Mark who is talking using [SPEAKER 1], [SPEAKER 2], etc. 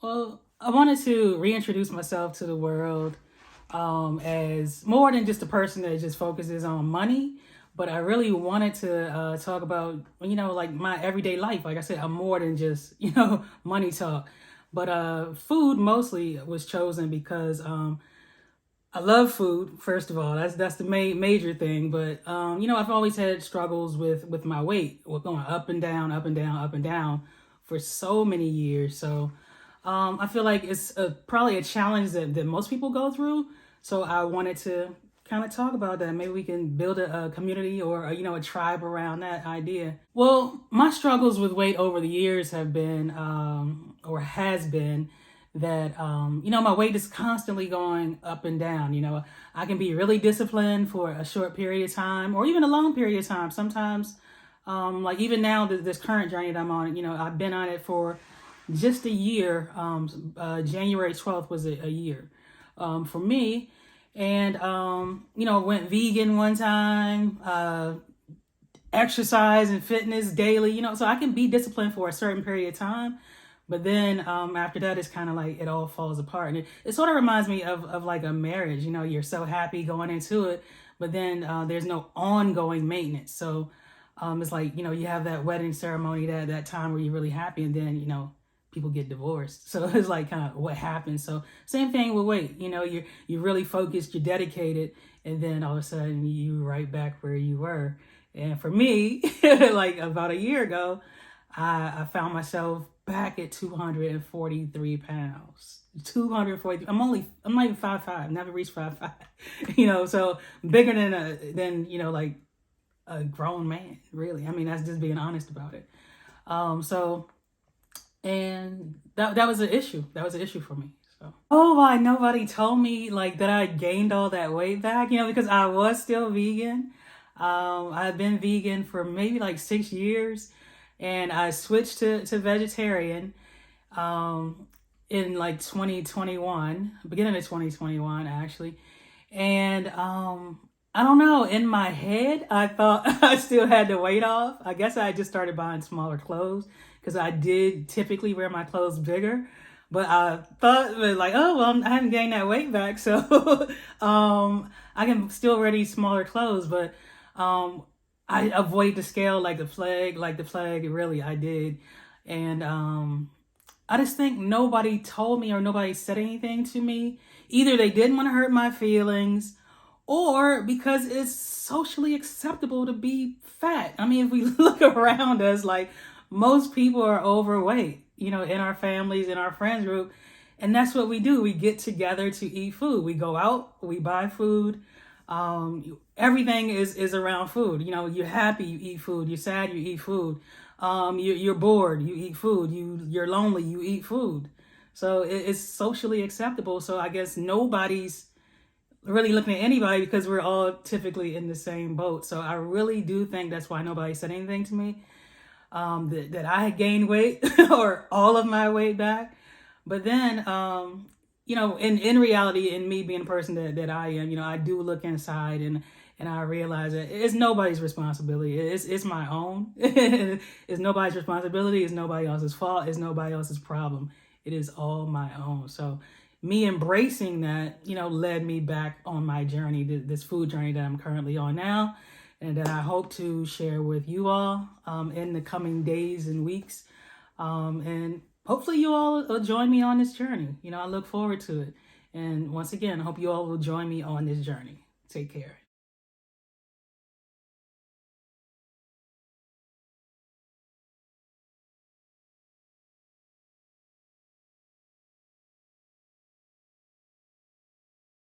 [SPEAKER 1] Well, I wanted to reintroduce myself to the world as more than just a person that just focuses on money, but I really wanted to talk about, like my everyday life. Like I said, I'm more than just, money talk. But food mostly was chosen because I love food. First of all, that's the major thing. But I've always had struggles with my weight, with going up and down, up and down, up and down for so many years. So I feel like it's probably a challenge that most people go through. So I wanted to kind of talk about that. Maybe we can build a community or a tribe around that idea. Well, my struggles with weight over the years have been or has been that my weight is constantly going up and down. I can be really disciplined for a short period of time or even a long period of time. Sometimes, like even now, this current journey that I'm on, I've been on it for just a year. January 12th was a year for me. And, went vegan one time, exercise and fitness daily, so I can be disciplined for a certain period of time. But then after that, it's kind of like it all falls apart. And it sort of reminds me of like a marriage. You're so happy going into it, but then there's no ongoing maintenance. So it's like, you have that wedding ceremony, that time where you're really happy, and then, people get divorced. So it's like kind of what happens. So same thing with weight. You're really focused, you're dedicated, and then all of a sudden you right back where you were. And for me, like about a year ago, I found myself back at 243 pounds. 240. I'm not even 5'5", never reached 5'5". So bigger than like a grown man, really. I mean, that's just being honest about it. So and that was an issue. That was an issue for me. So, oh, why nobody told me like that I gained all that weight back? Because I was still vegan. I've been vegan for maybe like 6 years, and I switched to vegetarian in like 2021, beginning of 2021 actually. And I don't know, in my head, I thought I still had the weight off. I guess I just started buying smaller clothes because I did typically wear my clothes bigger. But I thought like, oh, well, I haven't gained that weight back. So I can still wear these smaller clothes. But I avoid the scale like the plague, really, I did. And I just think nobody told me or nobody said anything to me. Either they didn't want to hurt my feelings, or because it's socially acceptable to be fat. I mean, if we look around us, like most people are overweight, in our families, in our friends group. And that's what we do. We get together to eat food. We go out, we buy food. Everything is around food. You're happy, you eat food. You're sad, you eat food. You're bored, you eat food. You're lonely, you eat food. So it's socially acceptable. So I guess nobody's really looking at anybody because we're all typically in the same boat. So I really do think that's why nobody said anything to me, that I had gained weight or all of my weight back. But then, in reality, in me being the person that I am, I do look inside and I realize that it's nobody's responsibility. It's my own. It's nobody's responsibility. It's nobody else's fault. It's nobody else's problem. It is all my own. So me embracing that, led me back on my journey, this food journey that I'm currently on now, and that I hope to share with you all in the coming days and weeks. And hopefully you all will join me on this journey. I look forward to it. And once again, I hope you all will join me on this journey. Take care.